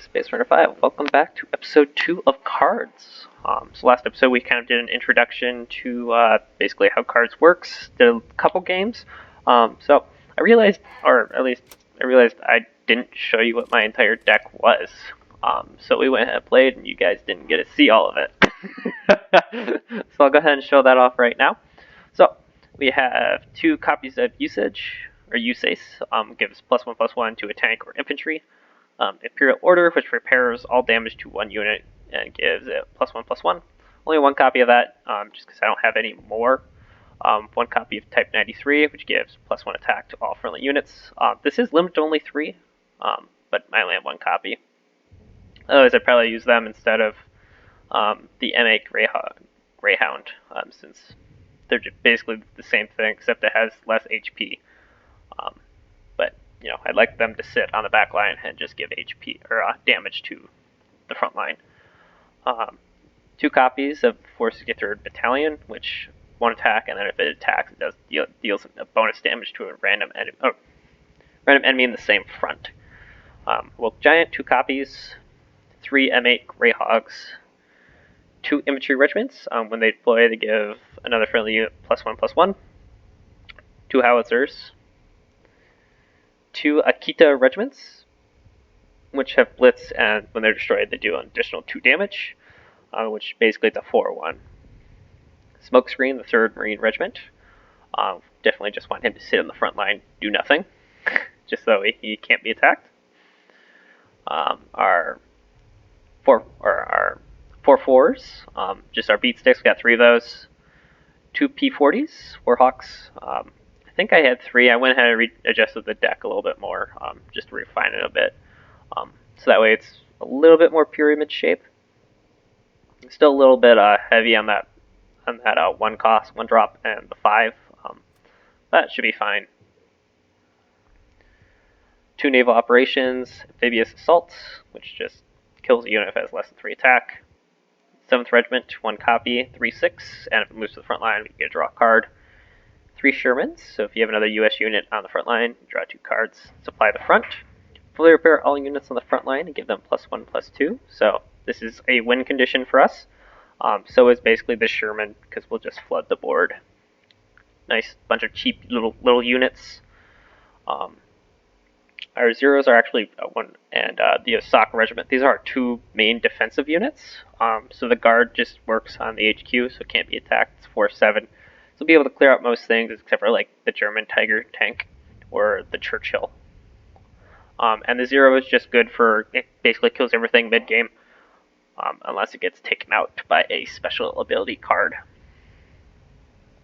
Space Runner 5. Welcome back to episode 2 of Cards. So last episode we kind of did an introduction to basically how Cards works, did a couple games. So I realized, or at least I realized I didn't show you what my entire deck was. So we went ahead and played and you guys didn't get to see all of it. So I'll go ahead and show that off right now. So we have 2 copies of Usage, or U.S.A. Gives +1/+1 to a tank or infantry. Imperial Order, which repairs all damage to 1 unit and gives it +1/+1. Only 1 copy of that, just because I don't have any more. 1 copy of Type 93, which gives +1 attack to all friendly units. This is limited to only 3, but I only have 1 copy. Otherwise, I'd probably use them instead of the M8 Greyhound, since they're just basically the same thing, except it has less HP. But you know, I'd like them to sit on the back line and just give HP or damage to the front line. 2 copies of Force 63rd Battalion, which 1 attack, and then if it attacks, it deals a bonus damage to a random enemy in the same front. Wolf Giant, 2 copies, 3 M8 Greyhogs, 2 infantry regiments. When they deploy, they give another friendly unit +1/+1. 2 howitzers. 2 Akita regiments, which have blitz, and when they're destroyed, they do an additional 2 damage, which basically is a 4/1. Smokescreen, the 3rd Marine Regiment. Definitely just want him to sit on the front line, do nothing, just so he can't be attacked. Our 4/4s, just our beat sticks. Got 3 of those. 2 P40s, Warhawks. I think I had 3. I went ahead and adjusted the deck a little bit more, just to refine it a bit. So that way it's a little bit more pyramid shape. Still a little bit heavy on that 1 cost, 1 drop, and the 5. That should be fine. 2 naval operations, amphibious assaults, which just kills a unit if it has less than 3 attack. 7th Regiment, 1 copy, 3/6, and if it moves to the front line, we get to draw a card. 3 Shermans, so if you have another U.S. unit on the front line, draw 2 cards, supply the front. Fully repair all units on the front line and give them +1/+2, so this is a win condition for us. So is basically the Sherman, because we'll just flood the board. Nice bunch of cheap little units. Our zeros are actually 1, and the U.S.A regiment. These are our 2 main defensive units. So the guard just works on the HQ, so it can't be attacked. It's 4/7. So we'll be able to clear out most things except for like the German Tiger tank or the Churchill. And the 0 is just good for, it basically kills everything mid-game, unless it gets taken out by a special ability card.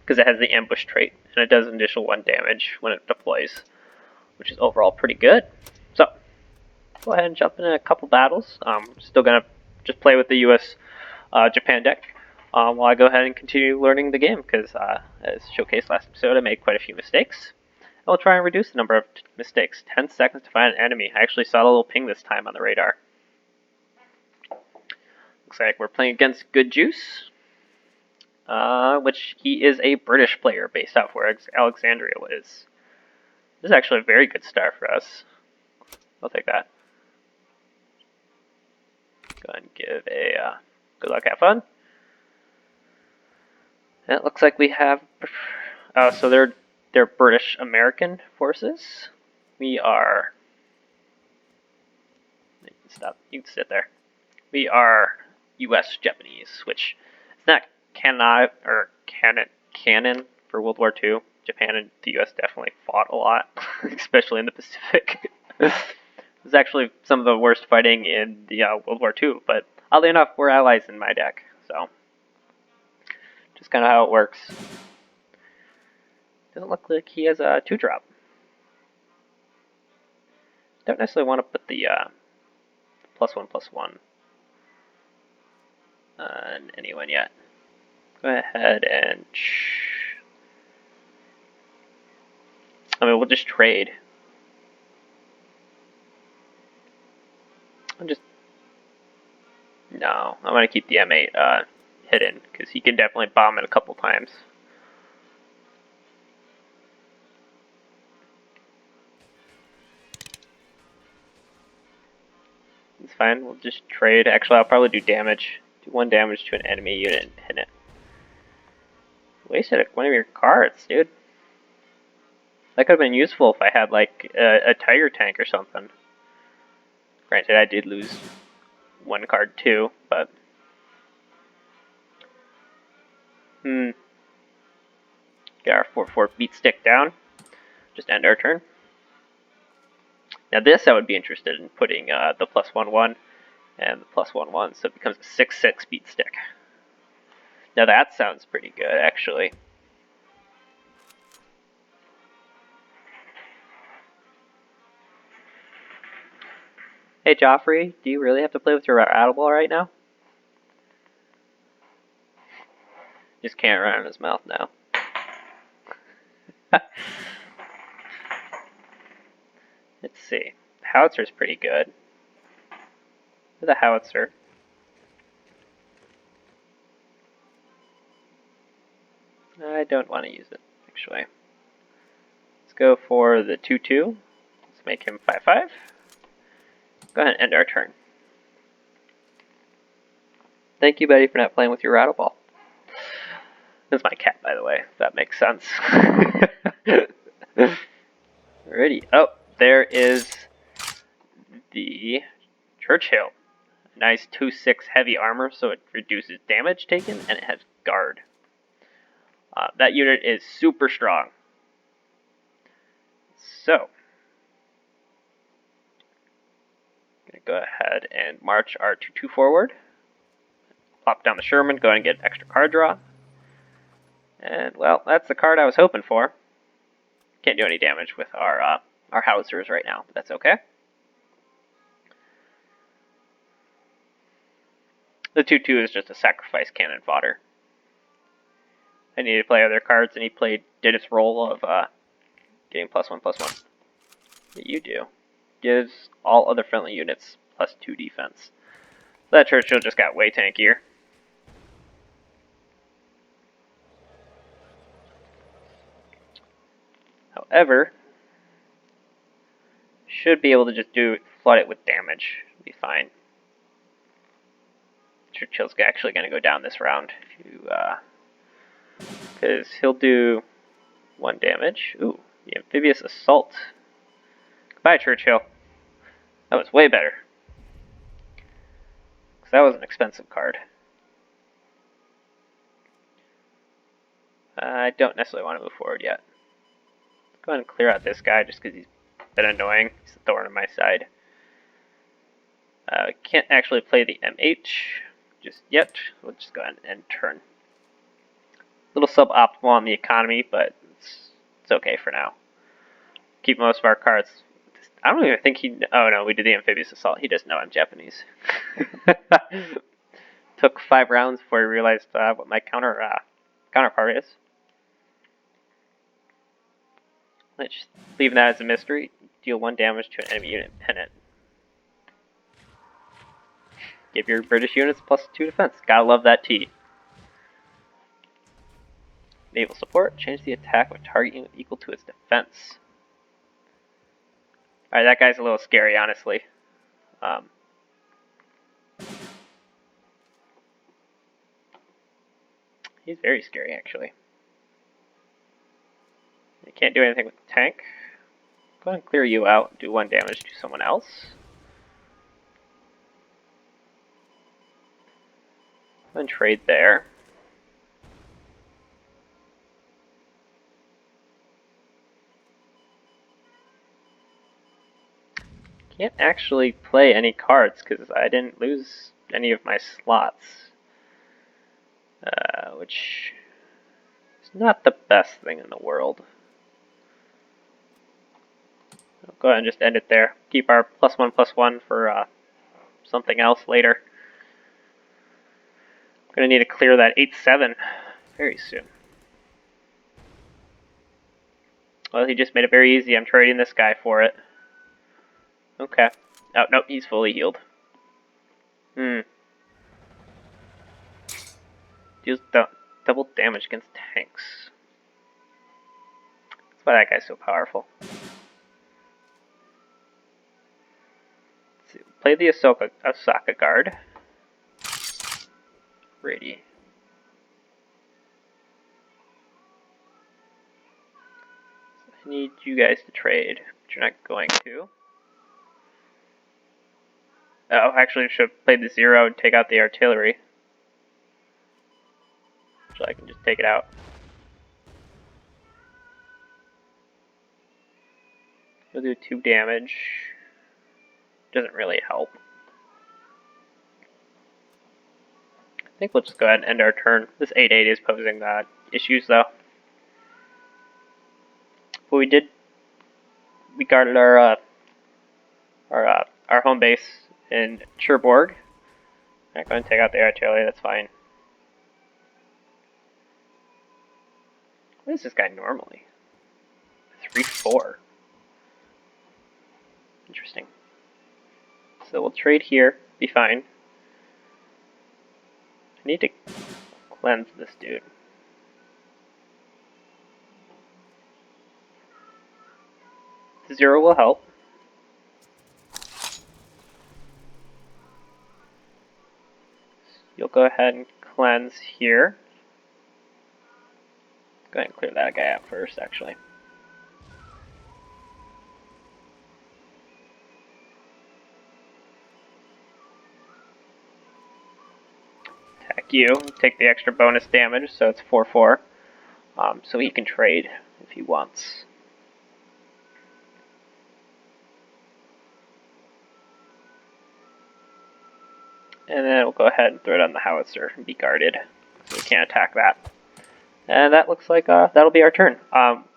Because it has the ambush trait, and it does an additional 1 damage when it deploys, which is overall pretty good. So, go ahead and jump into a couple battles. Still going to just play with the U.S. Japan deck while I go ahead and continue learning the game, because as showcased last episode, I made quite a few mistakes. I'll try and reduce the number of mistakes. 10 seconds to find an enemy. I actually saw a little ping this time on the radar. Looks like we're playing against Good Juice, which he is a British player based off where Alexandria is. This is actually a very good start for us. I'll take that. Go ahead and give a good luck, have fun. And it looks like we have, so they're British American forces. We are, stop, you can sit there. We are U.S. Japanese, which is not canon for World War II. Japan and the U.S. definitely fought a lot, especially in the Pacific. It was actually some of the worst fighting in the World War II, but oddly enough, we're allies in my deck, so just kind of how it works. Doesn't look like he has a 2-drop. Don't necessarily want to put the +1/+1 on anyone yet. Go ahead and we'll just trade. No, I'm going to keep the M8 hidden, because he can definitely bomb it a couple times. It's fine. We'll just trade. Actually, I'll probably do damage. Do 1 damage to an enemy unit and hit it. Wasted one of your cards, dude. That could have been useful if I had, like, a tiger tank or something. Granted, I did lose 1 card too, but... Get our 4/4 beat stick down. Just end our turn. Now this I would be interested in putting the +1/1 and the +1/1, so it becomes a 6/6 beat stick. Now that sounds pretty good, actually. Hey Joffrey, do you really have to play with your Audible right now? Just can't run in his mouth now. Let's see. The Howitzer's pretty good. The Howitzer. I don't want to use it, actually. Let's go for the 2/2. Let's make him 5/5. Go ahead and end our turn. Thank you, buddy, for not playing with your rattle ball. That's my cat, by the way, if that makes sense. Alrighty. Oh, there is the Churchill. Nice 2/6 heavy armor, so it reduces damage taken, and it has guard. That unit is super strong. So, I'm going to go ahead and march our 2/2 forward. Plop down the Sherman, go ahead and get an extra card draw. And, well, that's the card I was hoping for. Can't do any damage with our howitzers right now, but that's okay. The 2/2 is just a sacrifice cannon fodder. I needed to play other cards, and he did his role of getting +1/+1. What you do gives all other friendly units +2 defense. That Churchill just got way tankier. However, should be able to just flood it with damage. It'll be fine. Churchill's actually going to go down this round, because he'll do 1 damage. Ooh, the Amphibious Assault. Goodbye, Churchill. That was way better. Because that was an expensive card. I don't necessarily want to move forward yet. Let's go ahead and clear out this guy just because he's been annoying. He's a thorn in my side. Can't actually play the MH just yet. We'll just go ahead and end turn. A little suboptimal on the economy, but it's okay for now. Keep most of our cards. I don't even think he... Oh no, we did the Amphibious Assault. He doesn't know I'm Japanese. Took 5 rounds before he realized what my counterpart is. Let's just leave that as a mystery. Deal 1 damage to an enemy unit and pin it. Give your British units +2 defense. Gotta love that T. Naval support. Change the attack of a target unit equal to its defense. Alright, that guy's a little scary, honestly. He's very scary, actually. You can't do anything with the tank. Go ahead and clear you out. Do 1 damage to someone else. Go ahead and trade there. Can't actually play any cards because I didn't lose any of my slots. Which is not the best thing in the world. I'll go ahead and just end it there. Keep our +1/+1 for something else later. I'm going to need to clear that 8/7 very soon. Well, he just made it very easy. I'm trading this guy for it. Okay. Oh, no, he's fully healed. Deals double damage against tanks. That's why that guy's so powerful. Let's see. play the Osaka guard. Ready. I need you guys to trade, but you're not going to. Oh, actually, I should have played the 0 and take out the artillery. So I can just take it out. We'll do 2 damage. Doesn't really help. I think we'll just go ahead and end our turn. This 8/8 is posing issues, though. But we guarded our home base in Cherbourg. I'm going to take out the artillery, that's fine. What is this guy normally? 3/4. Interesting. So we'll trade here, be fine. I need to cleanse this dude. The 0 will help. You'll go ahead and cleanse here. Go ahead and clear that guy out first, actually. Attack you, take the extra bonus damage, so it's 4/4. So he can trade if he wants. And then we'll go ahead and throw it on the howitzer and be guarded, so we can't attack that. And that looks like that'll be our turn.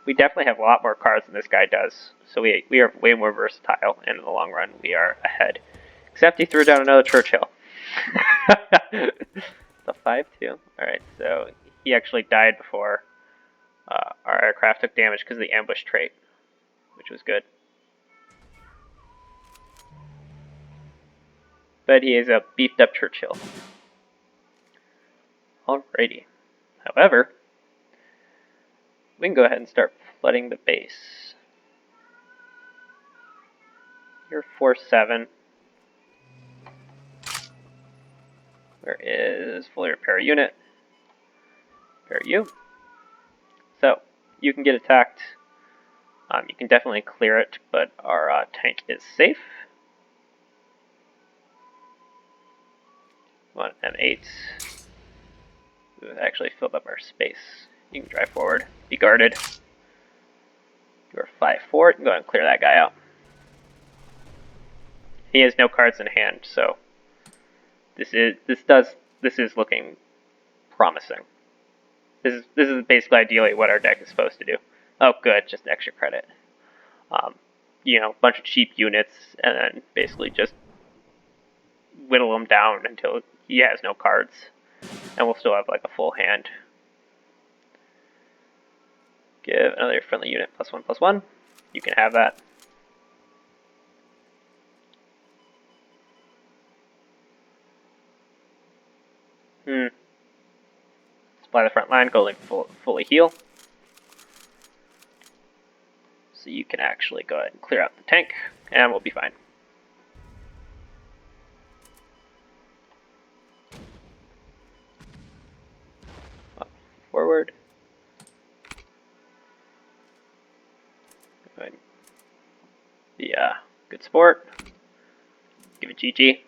We definitely have a lot more cards than this guy does, so we are way more versatile, and in the long run, we are ahead. Except he threw down another Churchill. The 5/2. Alright, so he actually died before our aircraft took damage because of the ambush trait, which was good. But he is a beefed up Churchill. Alrighty. However, we can go ahead and start flooding the base. You're 4/7. Where is fully repair unit? Repair you. So, you can get attacked. You can definitely clear it, but our tank is safe. One M8. We've actually filled up our space. You can drive forward. Be guarded. You're 5/4. You can go ahead and clear that guy out. He has no cards in hand, so this is looking promising. This is basically ideally what our deck is supposed to do. Oh, good, just extra credit. You know, a bunch of cheap units, and then basically just whittle him down until he has no cards, and we'll still have like a full hand. Give another friendly unit +1/+1. You can have that. Supply the front line, go fully heal. So you can actually go ahead and clear out the tank, and we'll be fine. Forward. Go ahead and be a good sport. Give it GG.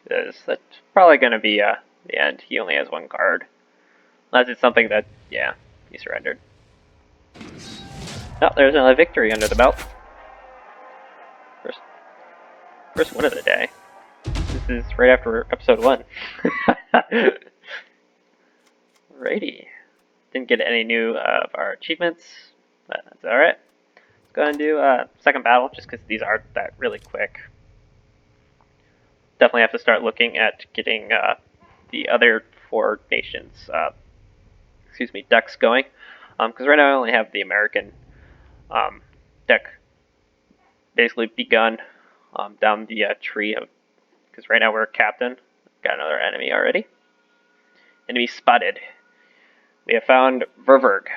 Because that's probably going to be the end. He only has 1 card. Unless it's something that, yeah, he surrendered. Oh, there's another victory under the belt. First win of the day. This is right after episode 1. Alrighty. Didn't get any new of our achievements, but that's alright. Let's go ahead and do second battle, just because these aren't that really quick. Definitely have to start looking at getting the other 4 nations, decks going. Because right now I only have the American deck basically begun down the tree of, because right now we're a captain. Got another enemy already. Enemy spotted. We have found Ververg.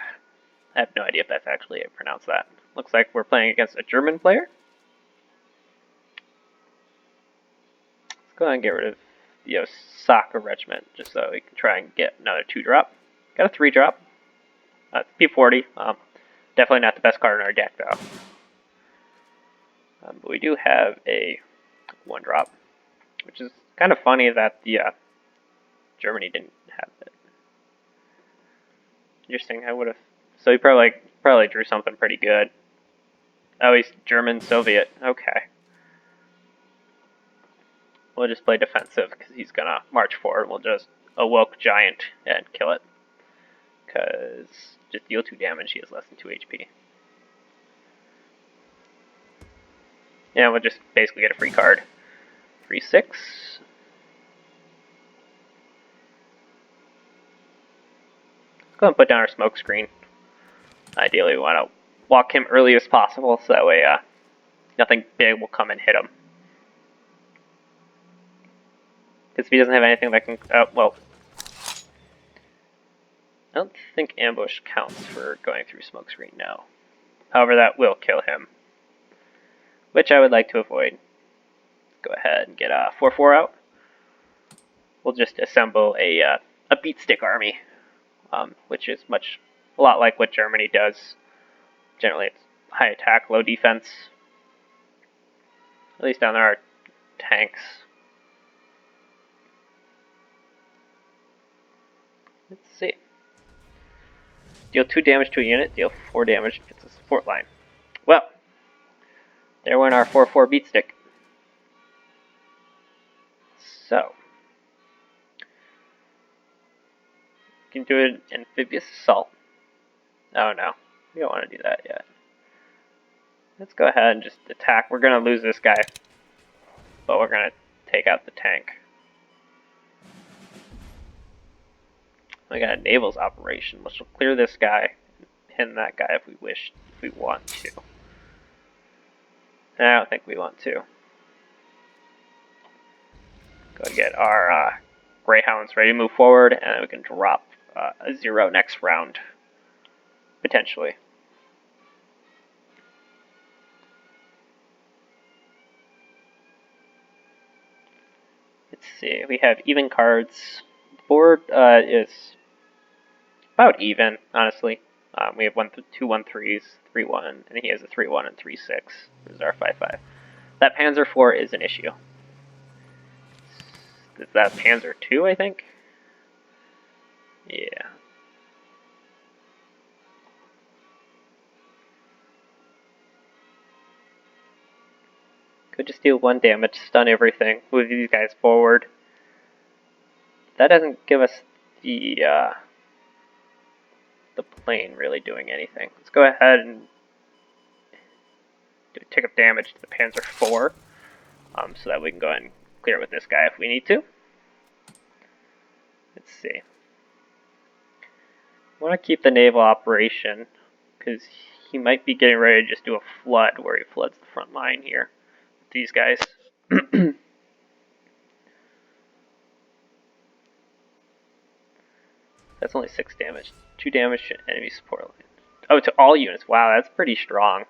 I have no idea if that's actually how you pronounce that. Looks like we're playing against a German player. go ahead and get rid of the U.S.A regiment, just so we can try and get another 2-drop. Got a 3-drop. P40. Definitely not the best card in our deck, though. But we do have a 1-drop, which is kind of funny that the Germany didn't have it. Interesting. I would have. So he probably drew something pretty good. Oh, he's German Soviet. Okay. We'll just play defensive because he's gonna march forward. We'll just awoke giant and kill it. Because just deal 2 damage. He has less than 2 HP. Yeah, we'll just basically get a free card. 3/6. Let's go and put down our smoke screen. Ideally, we want to walk him early as possible, so that way nothing big will come and hit him. Because if he doesn't have anything that can... well... I don't think ambush counts for going through smoke screen, no. However, that will kill him. Which I would like to avoid. Go ahead and get a 4/4 out. We'll just assemble a beat stick army, which is a lot like what Germany does. Generally, it's high attack, low defense. At least down there are tanks. Let's see. Deal 2 damage to a unit, deal 4 damage against the support line. Well, there went our 4/4 beat stick. So, you can do an amphibious assault. Oh no, we don't want to do that yet. Let's go ahead and just attack. We're going to lose this guy, but we're going to take out the tank. We got a naval's operation, which will clear this guy and pin that guy if we want to. I don't think we want to. Go get our Greyhounds ready to move forward, and then we can drop a 0 next round, potentially. Let's see, we have even cards. The board is about even, honestly. We have 2 1/3s, 3/1, and he has a 3/1 and 3/6. This is our 5/5. That Panzer IV is an issue. Is that Panzer II, I think? Yeah. Could just deal 1 damage, stun everything, move these guys forward. That doesn't give us the plane really doing anything. Let's go ahead and take up damage to the Panzer IV, so that we can go ahead and clear it with this guy if we need to. Let's see. I want to keep the naval operation, because he might be getting ready to just do a flood where he floods the front line here. These guys. That's only 6 damage. 2 damage to enemy support line. Oh, to all units. Wow, that's pretty strong.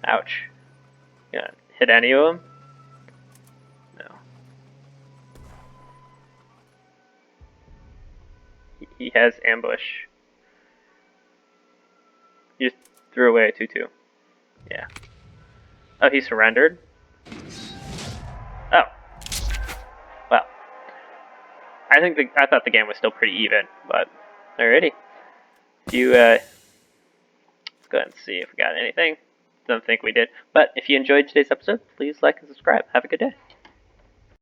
Ouch. Yeah, hit any of them? No. He has ambush. He just threw away a 2/2. Yeah. Oh, he surrendered? Oh. Well. I thought the game was still pretty even, but alrighty. Let's go ahead and see if we got anything. Don't think we did. But if you enjoyed today's episode, please like and subscribe. Have a good day.